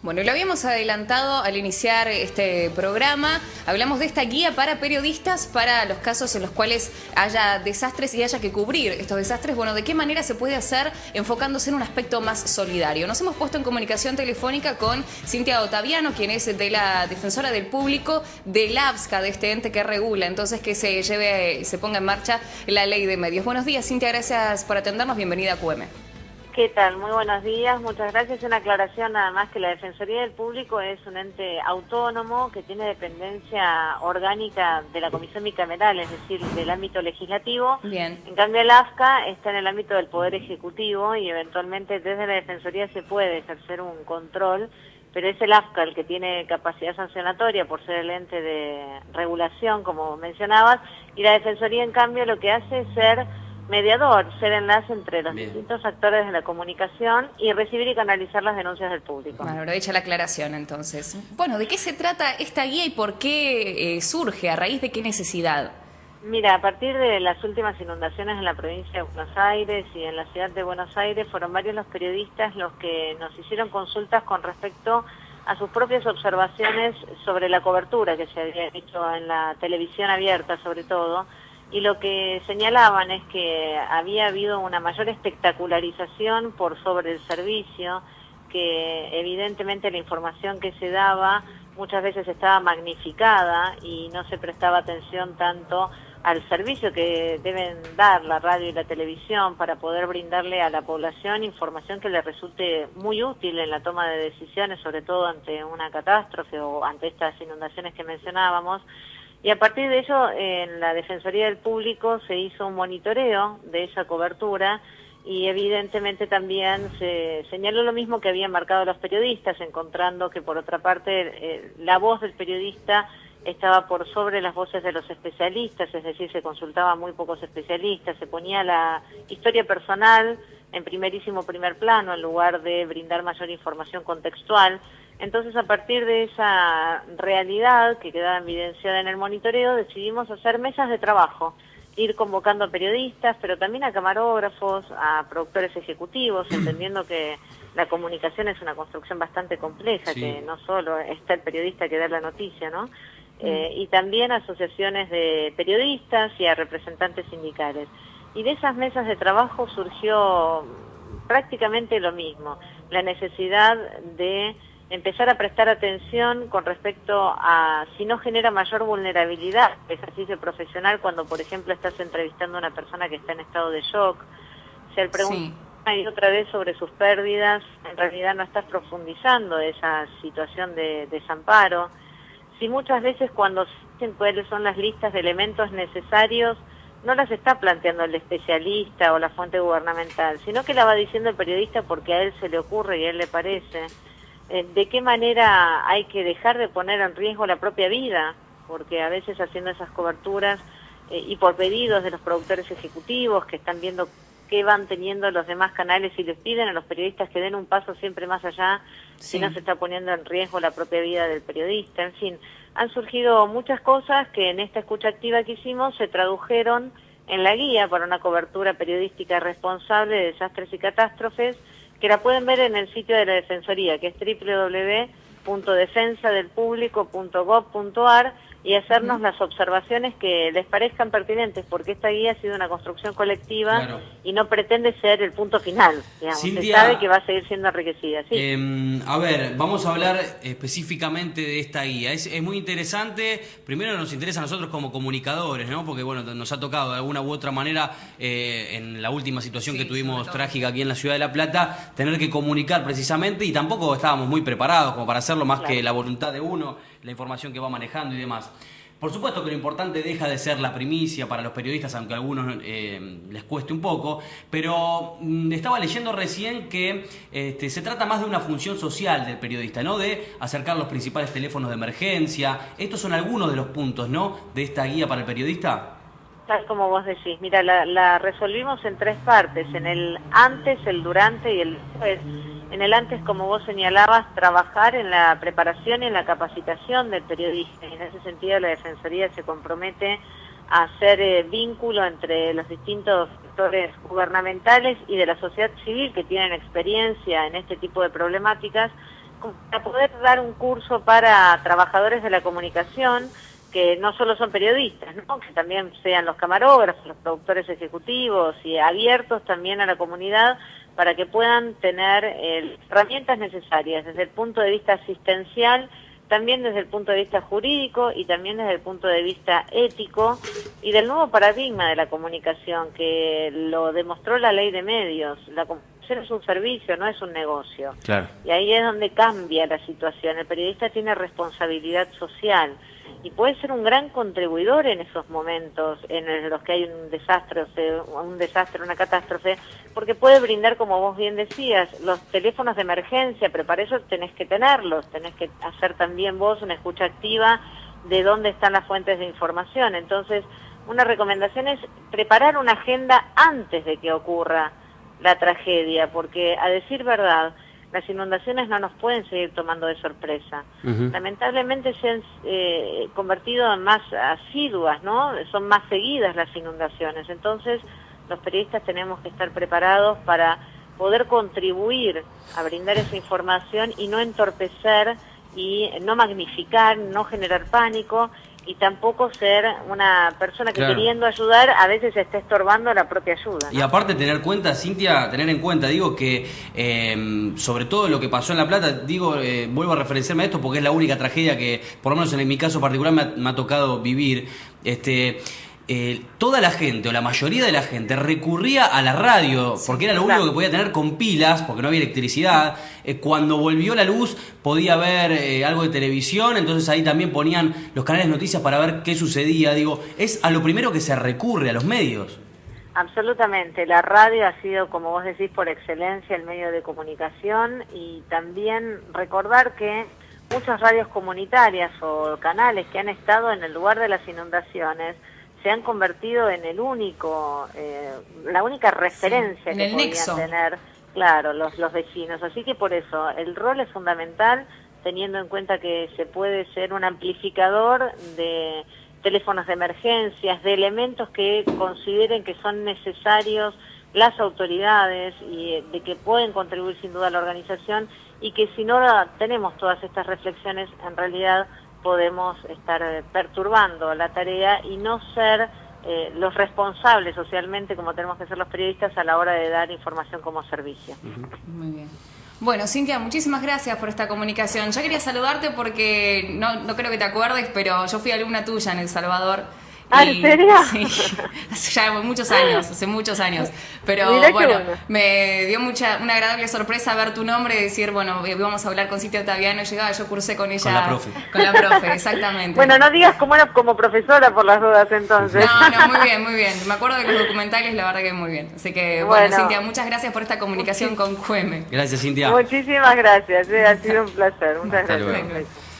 Bueno, y lo habíamos adelantado al iniciar este programa. Hablamos de esta guía para periodistas para los casos en los cuales haya desastres y haya que cubrir estos desastres. Bueno, ¿de qué manera se puede hacer enfocándose en un aspecto más solidario? Nos hemos puesto en comunicación telefónica con Cintia Ottaviano, quien es de la Defensora del Público del ABSCA, de este ente que regula, entonces que se ponga en marcha la ley de medios. Buenos días, Cintia, gracias por atendernos. Bienvenida a QM. ¿Qué tal? Muy buenos días, muchas gracias. Una aclaración nada más, que la Defensoría del Público es un ente autónomo que tiene dependencia orgánica de la Comisión Bicameral, es decir, del ámbito legislativo. Bien. En cambio el ABSCA está en el ámbito del Poder Ejecutivo y eventualmente desde la Defensoría se puede ejercer un control, pero es el ABSCA el que tiene capacidad sancionatoria por ser el ente de regulación, como mencionabas, y la Defensoría en cambio lo que hace es ser mediador, ser enlace entre los distintos actores de la comunicación y recibir y canalizar las denuncias del público. Bueno, aprovecha la aclaración entonces. Bueno, ¿de qué se trata esta guía y por qué surge? ¿A raíz de qué necesidad? Mira, a partir de las últimas inundaciones en la provincia de Buenos Aires y en la ciudad de Buenos Aires, fueron varios los periodistas los que nos hicieron consultas con respecto a sus propias observaciones sobre la cobertura que se había hecho en la televisión abierta, sobre todo. Y lo que señalaban es que había habido una mayor espectacularización por sobre el servicio, que evidentemente la información que se daba muchas veces estaba magnificada y no se prestaba atención tanto al servicio que deben dar la radio y la televisión para poder brindarle a la población información que le resulte muy útil en la toma de decisiones, sobre todo ante una catástrofe o ante estas inundaciones que mencionábamos. Y a partir de ello, en la Defensoría del Público se hizo un monitoreo de esa cobertura y evidentemente también se señaló lo mismo que habían marcado los periodistas, encontrando que por otra parte la voz del periodista estaba por sobre las voces de los especialistas, es decir, se consultaba a muy pocos especialistas, se ponía la historia personal en primer plano en lugar de brindar mayor información contextual. Entonces, a partir de esa realidad que quedaba evidenciada en el monitoreo, decidimos hacer mesas de trabajo, ir convocando a periodistas, pero también a camarógrafos, a productores ejecutivos, entendiendo que la comunicación es una construcción bastante compleja, que no solo está el periodista que da la noticia, ¿no? Y también a asociaciones de periodistas y a representantes sindicales. Y de esas mesas de trabajo surgió prácticamente lo mismo, la necesidad de empezar a prestar atención con respecto a si no genera mayor vulnerabilidad el ejercicio profesional cuando, por ejemplo, estás entrevistando a una persona que está en estado de shock. Si al preguntar y otra vez sobre sus pérdidas, en realidad no estás profundizando esa situación de desamparo. Si muchas veces cuando se dicen cuáles son las listas de elementos necesarios, no las está planteando el especialista o la fuente gubernamental, sino que la va diciendo el periodista porque a él se le ocurre y a él le parece. ¿De qué manera hay que dejar de poner en riesgo la propia vida? Porque a veces haciendo esas coberturas y por pedidos de los productores ejecutivos que están viendo qué van teniendo los demás canales y les piden a los periodistas que den un paso siempre más allá, si no se está poniendo en riesgo la propia vida del periodista. En fin, han surgido muchas cosas que en esta escucha activa que hicimos se tradujeron en la guía para una cobertura periodística responsable de desastres y catástrofes, que la pueden ver en el sitio de la Defensoría, que es www.defensadelpublico.gov.ar, y hacernos las observaciones que les parezcan pertinentes, porque esta guía ha sido una construcción colectiva y no pretende ser el punto final, digamos. Cintia, se sabe que va a seguir siendo enriquecida. A ver, vamos a hablar específicamente de esta guía. Es muy interesante. Primero nos interesa a nosotros como comunicadores, ¿no? Porque bueno, nos ha tocado de alguna u otra manera en la última situación que tuvimos trágica aquí en la ciudad de La Plata, tener que comunicar precisamente, y tampoco estábamos muy preparados como para hacerlo, más que la voluntad de uno, la información que va manejando y demás. Por supuesto que lo importante deja de ser la primicia para los periodistas, aunque a algunos les cueste un poco, pero estaba leyendo recién que se trata más de una función social del periodista, ¿no? De acercar los principales teléfonos de emergencia. Estos son algunos de los puntos, ¿no?, de esta guía para el periodista. Tal como vos decís, mira, la resolvimos en tres partes, en el antes, el durante y el después. En el antes, como vos señalabas, trabajar en la preparación y en la capacitación del periodista. Y en ese sentido la Defensoría se compromete a hacer vínculo entre los distintos sectores gubernamentales y de la sociedad civil que tienen experiencia en este tipo de problemáticas, para poder dar un curso para trabajadores de la comunicación, que no solo son periodistas, ¿no? Que también sean los camarógrafos, los productores ejecutivos y abiertos también a la comunidad para que puedan tener herramientas necesarias desde el punto de vista asistencial, también desde el punto de vista jurídico y también desde el punto de vista ético y del nuevo paradigma de la comunicación que lo demostró la ley de medios. La comunicación es un servicio, no es un negocio. Claro. Y ahí es donde cambia la situación. El periodista tiene responsabilidad social y puede ser un gran contribuidor en esos momentos en los que hay un desastre, una catástrofe, porque puede brindar, como vos bien decías, los teléfonos de emergencia, pero para eso tenés que tenerlos, tenés que hacer también vos una escucha activa de dónde están las fuentes de información. Entonces, una recomendación es preparar una agenda antes de que ocurra la tragedia, porque a decir verdad, las inundaciones no nos pueden seguir tomando de sorpresa. Lamentablemente se han convertido en más asiduas, ¿no? Son más seguidas las inundaciones. Entonces, los periodistas tenemos que estar preparados para poder contribuir a brindar esa información y no entorpecer y no magnificar, no generar pánico y tampoco ser una persona que queriendo ayudar a veces está estorbando la propia ayuda, ¿no? Y aparte tener en cuenta, digo que sobre todo lo que pasó en La Plata, vuelvo a referenciarme a esto porque es la única tragedia que, por lo menos en mi caso particular, me ha tocado vivir. Toda la gente, o la mayoría de la gente, recurría a la radio, porque era lo único que podía tener con pilas, porque no había electricidad. Cuando volvió la luz podía ver algo de televisión, entonces ahí también ponían los canales de noticias para ver qué sucedía. Es a lo primero que se recurre, a los medios. Absolutamente, la radio ha sido, como vos decís, por excelencia el medio de comunicación, y también recordar que muchas radios comunitarias o canales que han estado en el lugar de las inundaciones se han convertido en la única referencia que podían tener, claro, los vecinos. Así que por eso el rol es fundamental, teniendo en cuenta que se puede ser un amplificador de teléfonos de emergencias, de elementos que consideren que son necesarios las autoridades y de que pueden contribuir sin duda a la organización, y que si no tenemos todas estas reflexiones, en realidad podemos estar perturbando la tarea y no ser los responsables socialmente, como tenemos que ser los periodistas a la hora de dar información como servicio. Muy bien. Bueno, Cintia, muchísimas gracias por esta comunicación. Ya quería saludarte porque no creo que te acuerdes, pero yo fui alumna tuya en El Salvador. ¿En serio? Sí, hace muchos años. Pero bueno, me dio una agradable sorpresa ver tu nombre y decir, bueno, vamos a hablar con Cintia Ottaviano. Yo cursé con ella. Con la profe, exactamente. Bueno, no digas cómo era como profesora por las dudas entonces. No, muy bien. Me acuerdo de los documentales, la verdad que muy bien. Así que, bueno, Cintia, muchas gracias por esta comunicación con QM. Gracias, Cintia. Muchísimas gracias, ha sido un placer. Muchas gracias.